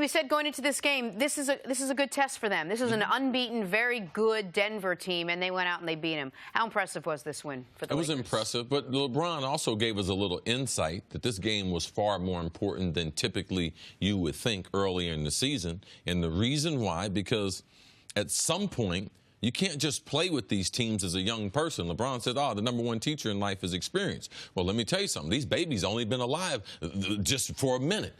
We said going into this game, this is a good test for them. This is an unbeaten, very good Denver team, and they went out and they beat them. How impressive was this win for the Lakers? It was impressive, but LeBron also gave us a little insight that this game was far more important than typically you would think earlier in the season. And the reason why, because at some point, you can't just play with these teams as a young person. LeBron said, the number one teacher in life is experience. Well, let me tell you something. These babies only been alive just for a minute.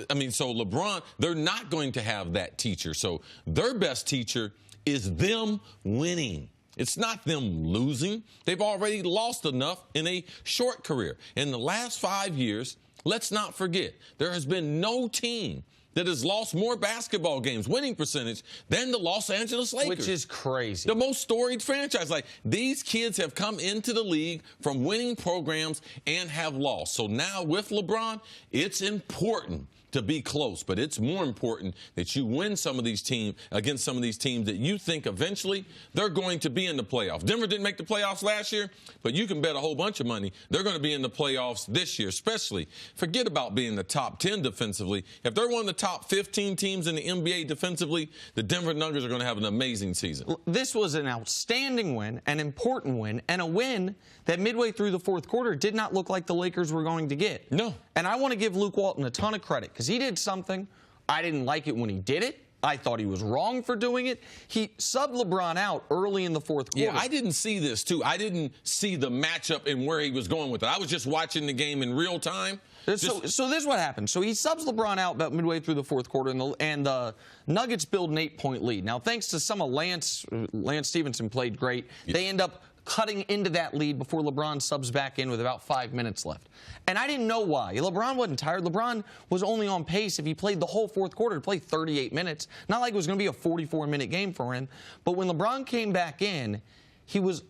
I mean, so LeBron, they're not going to have that teacher. So their best teacher is them winning. It's not them losing. They've already lost enough in a short career. In the last 5 years, let's not forget, there has been no team that has lost more basketball games, winning percentage, than the Los Angeles Lakers. Which is crazy. The most storied franchise. Like, these kids have come into the league from winning programs and have lost. So now with LeBron, it's important to be close, but it's more important that you win some of these teams against some of these teams that you think eventually they're going to be in the playoffs. Denver didn't make the playoffs last year, but you can bet a whole bunch of money they're going to be in the playoffs this year, especially. Forget about being the top 10 defensively. If they're one of the top 15 teams in the NBA defensively, the Denver Nuggets are going to have an amazing season. This was an outstanding win, an important win, and a win that midway through the fourth quarter did not look like the Lakers were going to get. No. And I want to give Luke Walton a ton of credit because he did something. I didn't like it when he did it. I thought he was wrong for doing it. He subbed LeBron out early in the fourth quarter. Yeah, I didn't see this, too. I didn't see the matchup and where he was going with it. I was just watching the game in real time. So this is what happened. So he subs LeBron out about midway through the fourth quarter, and the Nuggets build an 8-point lead. Now, thanks to some of Lance Stevenson played great. Yeah. They end up cutting into that lead before LeBron subs back in with about 5 minutes left. And I didn't know why. LeBron wasn't tired. LeBron was only on pace if he played the whole fourth quarter to play 38 minutes. Not like it was going to be a 44-minute game for him. But when LeBron came back in,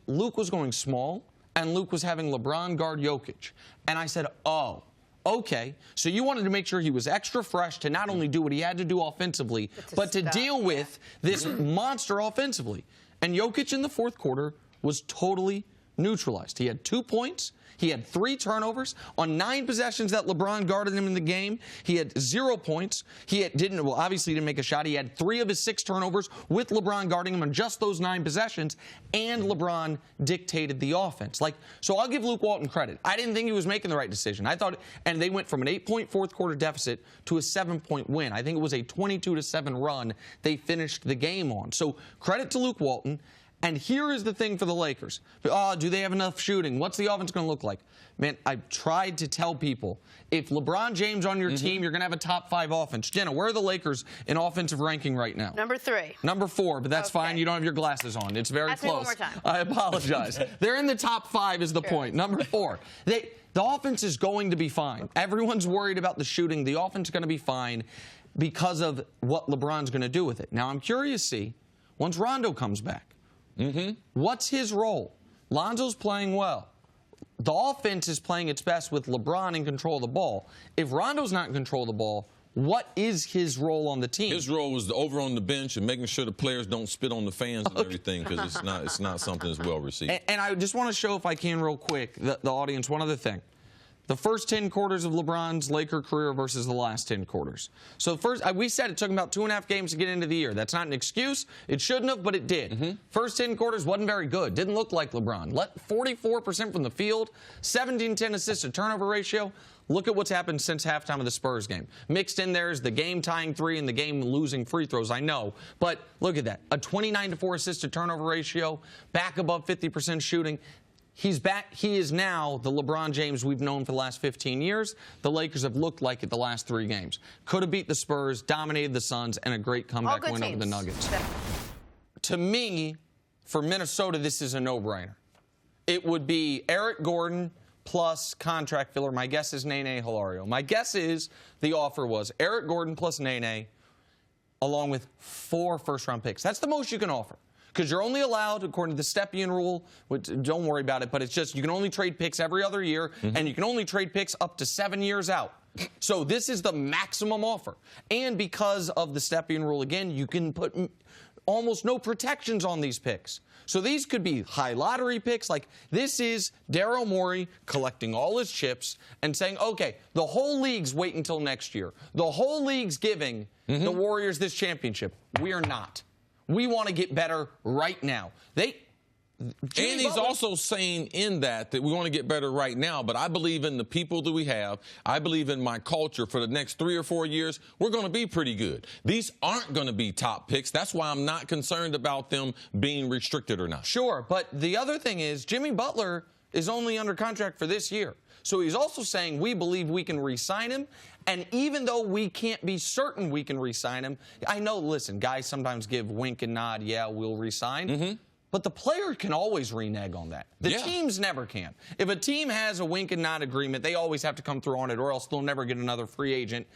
Luke was going small, and Luke was having LeBron guard Jokic. And I said, oh, okay, so you wanted to make sure he was extra fresh to not only do what he had to do offensively, but to deal with this monster offensively. And Jokic in the fourth quarter was totally neutralized. He had 2 points. He had 3 turnovers. On 9 possessions that LeBron guarded him in the game, he had 0 points. He obviously didn't make a shot. He had 3 of his 6 turnovers with LeBron guarding him on just those 9 possessions, and LeBron dictated the offense. So I'll give Luke Walton credit. I didn't think he was making the right decision. I thought, and they went from an 8-point fourth quarter deficit to a 7-point win. I think it was a 22-7 run they finished the game on. So credit to Luke Walton. And here is the thing for the Lakers. Do they have enough shooting? What's the offense going to look like? Man, I've tried to tell people, if LeBron James on your team, you're going to have a top 5 offense. Jenna, where are the Lakers in offensive ranking right now? Number 3. Number 4, but that's fine. You don't have your glasses on. It's very close. Ask me one more time. I apologize. They're in the top 5 is the point. Number 4. The offense is going to be fine. Everyone's worried about the shooting. The offense is going to be fine because of what LeBron's going to do with it. Now, I'm curious to see, once Rondo comes back, what's his role? Lonzo's playing well. The offense is playing its best with LeBron in control of the ball. If Rondo's not in control of the ball, what is his role on the team? His role was over on the bench and making sure the players don't spit on the fans and everything, because it's not something that's well received. And I just want to show, if I can real quick, the audience one other thing. The first 10 quarters of LeBron's Laker career versus the last 10 quarters. So first, we said it took him about 2.5 games to get into the year. That's not an excuse. It shouldn't have, but it did. First 10 quarters wasn't very good. Didn't look like LeBron. 44% from the field, 17-10 assist to turnover ratio. Look at what's happened since halftime of the Spurs game. Mixed in there is the game-tying 3 and the game-losing free throws, I know. But look at that. A 29-4 assist to turnover ratio, back above 50% shooting. He's back. He is now the LeBron James we've known for the last 15 years. The Lakers have looked like it the last 3 games. Could have beat the Spurs, dominated the Suns, and a great comeback win over the Nuggets. To me, for Minnesota, this is a no-brainer. It would be Eric Gordon plus contract filler. My guess is Nene Hilario. My guess is the offer was Eric Gordon plus Nene, along with 4 first-round picks. That's the most you can offer. Because you're only allowed, according to the Stepien rule, which, don't worry about it, but it's just you can only trade picks every other year, and you can only trade picks up to 7 years out. So this is the maximum offer. And because of the Stepien rule, again, you can put almost no protections on these picks. So these could be high lottery picks. Like, this is Daryl Morey collecting all his chips and saying, okay, the whole league's waiting until next year. The whole league's giving the Warriors this championship. We are not. We want to get better right now. And he's also saying in that we want to get better right now, but I believe in the people that we have. I believe in my culture. For the next 3 or 4 years, we're going to be pretty good. These aren't going to be top picks. That's why I'm not concerned about them being restricted or not. Sure, but the other thing is Jimmy Butler is only under contract for this year. So he's also saying we believe we can re-sign him. And even though we can't be certain we can re-sign him, I know, listen, guys sometimes give wink and nod, yeah, we'll re-sign. But the player can always renege on that. The teams never can. If a team has a wink and nod agreement, they always have to come through on it, or else they'll never get another free agent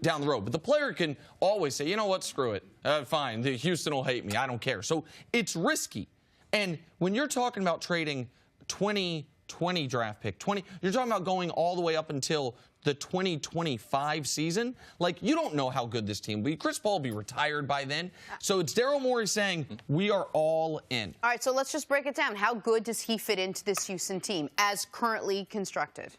down the road. But the player can always say, you know what, screw it. Fine, Houston will hate me. I don't care. So it's risky. And when you're talking about trading 2020 draft pick, you're talking about going all the way up until the 2025 season. Like, you don't know how good this team will be. Chris Paul will be retired by then. So it's Daryl Morey saying, we are all in. All right, so let's just break it down. How good does he fit into this Houston team as currently constructed?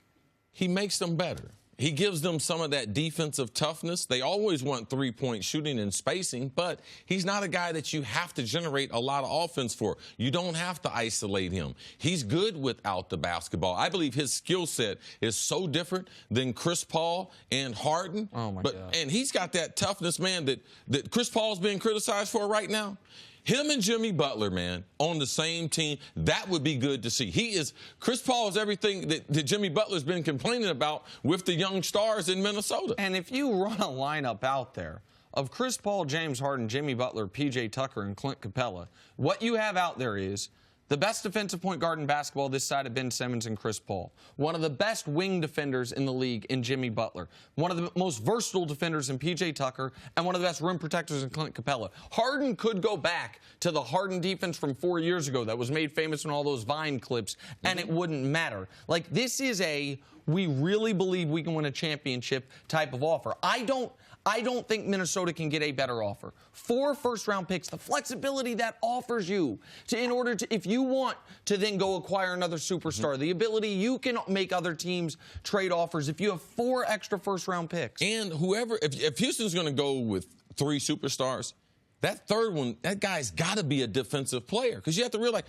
He makes them better. He gives them some of that defensive toughness. They always want three-point shooting and spacing, but he's not a guy that you have to generate a lot of offense for. You don't have to isolate him. He's good without the basketball. I believe his skill set is so different than Chris Paul and Harden. Oh, my God. And he's got that toughness, man, that Chris Paul's being criticized for right now. Him and Jimmy Butler, man, on the same team, that would be good to see. Chris Paul is everything that Jimmy Butler's been complaining about with the young stars in Minnesota. And if you run a lineup out there of Chris Paul, James Harden, Jimmy Butler, P.J. Tucker, and Clint Capella, what you have out there is the best defensive point guard in basketball this side of Ben Simmons and Chris Paul. One of the best wing defenders in the league in Jimmy Butler. One of the most versatile defenders in P.J. Tucker. And one of the best rim protectors in Clint Capella. Harden could go back to the Harden defense from 4 years ago that was made famous in all those Vine clips, and it wouldn't matter. Like, this is we really believe we can win a championship type of offer. I don't think Minnesota can get a better offer. 4 first-round picks, the flexibility that offers you if you want to then go acquire another superstar, the ability you can make other teams trade offers if you have 4 extra first-round picks. And if Houston's going to go with 3 superstars, that third one, that guy's got to be a defensive player, because you have to realize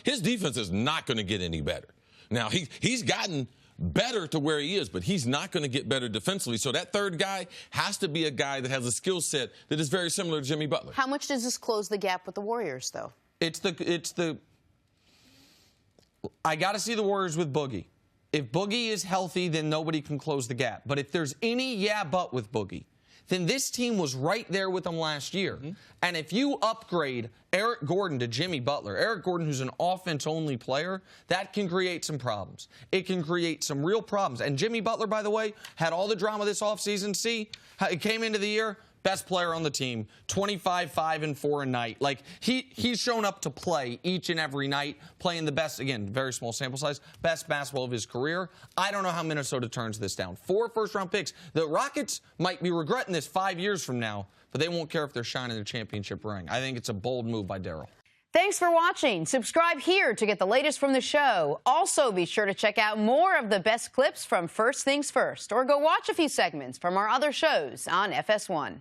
his defense is not going to get any better. Now, he's gotten better to where he is, but he's not going to get better defensively. So that third guy has to be a guy that has a skill set that is very similar to Jimmy Butler. How much does this close the gap with the Warriors, though? I got to see the Warriors with Boogie. If Boogie is healthy, then nobody can close the gap. But if there's any but with Boogie, then this team was right there with them last year. And if you upgrade Eric Gordon to Jimmy Butler, Eric Gordon, who's an offense-only player, that can create some problems. It can create some real problems. And Jimmy Butler, by the way, had all the drama this offseason. See, he came into the year, best player on the team, 25, 5, and 4 a night. Like, he's shown up to play each and every night, playing the best, again, very small sample size, best basketball of his career. I don't know how Minnesota turns this down. 4 first-round picks. The Rockets might be regretting this 5 years from now, but they won't care if they're shining the championship ring. I think it's a bold move by Daryl. Thanks for watching. Subscribe here to get the latest from the show. Also, be sure to check out more of the best clips from First Things First, or go watch a few segments from our other shows on FS1.